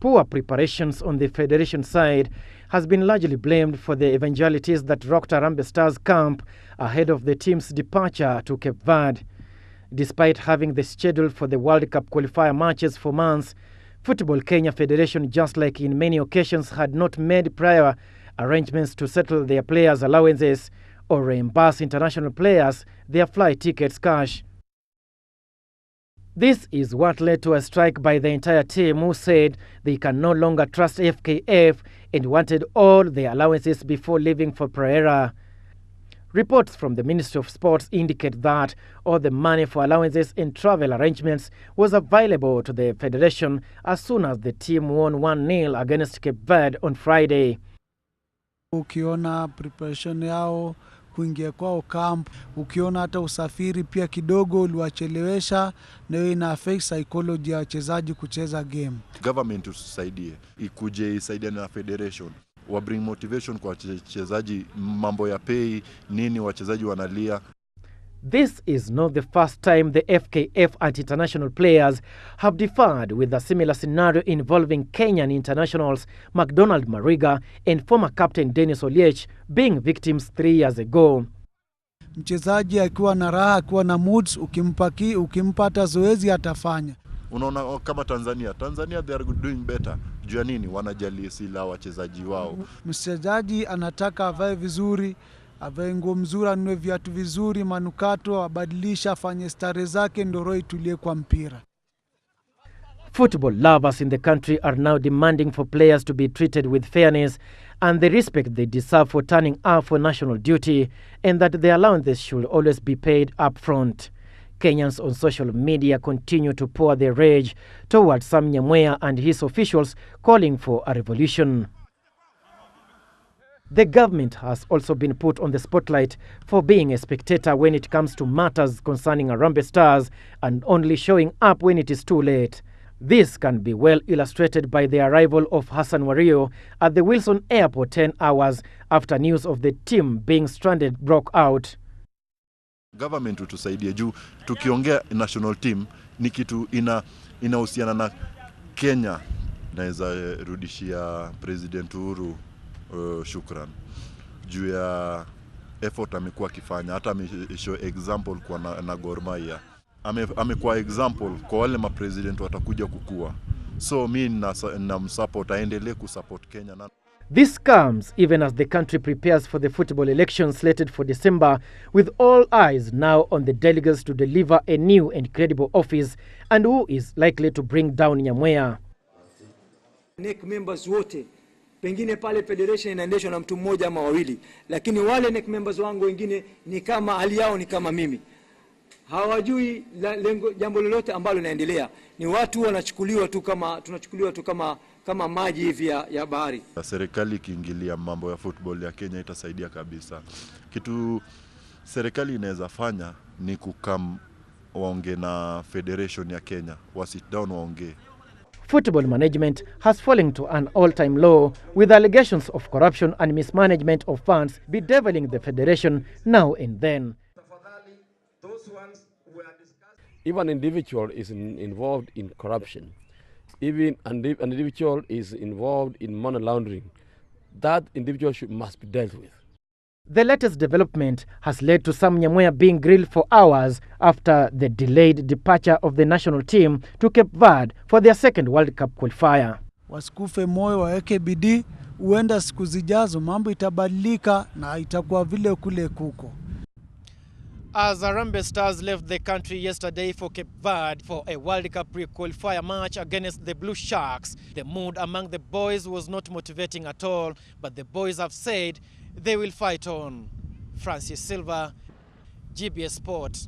Poor preparations on the federation side has been largely blamed for the eventualities that rocked Harambee Stars camp ahead of the team's departure to Cape Verde. Despite having the schedule for the World Cup qualifier matches for months, Football Kenya Federation, just like in many occasions, had not made prior arrangements to settle their players' allowances or reimburse international players their flight tickets cash. This is what led to a strike by the entire team, who said they can no longer trust FKF and wanted all their allowances before leaving for Pereira. Reports from the Ministry of Sports indicate that all the money for allowances and travel arrangements was available to the federation as soon as the team won 1-0 against Cape Verde on Friday. Ukiona preparation yao kuingia kwao camp, ukiona hata usafiri pia kidogo uliwachelewesha, na hiyo ina affect psychology ya wachezaji kucheza game. Government tusaidie, ikuje isaidie na federation, wa bring motivation kwa wachezaji, mambo ya pay nini wachezaji wanalia. This is not the first time the FKF and international players have differed, with a similar scenario involving Kenyan internationals McDonald Mariga and former captain Dennis Oliech being victims 3 years ago. Mchezaji akiwa na raha, akiwa na moods, ukimpata zoezi atafanya. Unaona kama Tanzania they are doing better. Juu ya nini? Wanajali sila wachezaji wao. Mchezaji anataka avae vizuri, avae nguo mzuri, anunue viatu vizuri, manukato, abadilisha, afanye stare zake, ndio roho itulie kwa mpira. Football lovers in the country are now demanding for players to be treated with fairness and the respect they deserve for turning up for national duty, and that their allowances should always be paid up front. Kenyans on social media continue to pour their rage towards Sam Nyamweya and his officials, calling for a revolution. The government has also been put on the spotlight for being a spectator when it comes to matters concerning Harambee Stars and only showing up when it is too late. This can be well illustrated by the arrival of Hassan Wario at the Wilson Airport 10 hours after news of the team being stranded broke out. Government utusaidie juu tukiongea national team ni kitu inahusiana na Kenya. Naweza rudishia President Uhuru shukran juu ya effort amekuwa akifanya, hata show example kwa na Gor Mahia. Amekuwa example kwa wale ma president watakuja kukua. So mimi na msupport, aendelee kusupport Kenya. This comes even as the country prepares for the football elections slated for December, with all eyes now on the delegates to deliver a new and credible office and who is likely to bring down Nyamweya. NEC members wote, pengine pale federation inaendeshwa na mtu mmoja ama wawili, lakini wale NEC members wangu wengine ni kama hali yao ni kama mimi. Hawajui jambo lolote ambalo linaendelea. Ni watu wanachukuliwa tu kama tunachukuliwa tu kama maji hivi ya bahari. Serikali ikiingilia mambo ya football ya Kenya itasaidia kabisa. Kitu serikali inaweza fanya ni waongee na federation ya Kenya, sit down waongee. Football management has fallen to an all-time low, with allegations of corruption and mismanagement of funds bedeviling the federation now and then. If an individual is involved in corruption, even an individual is involved in money laundering, that individual must be dealt with. The latest development has led to Sam Nyamweya being grilled for hours after the delayed departure of the national team to Cape Verde for their second World Cup qualifier. Wasikufe moyo, waeke bidii, uenda siku zijazo mambo itabadilika na itakuwa vile kule kuko. As Harambee Stars left the country yesterday for Cape Verde for a World Cup pre-qualifier match against the Blue Sharks, the mood among the boys was not motivating at all, but the boys have said they will fight on. Francis Silva, GBS Sport.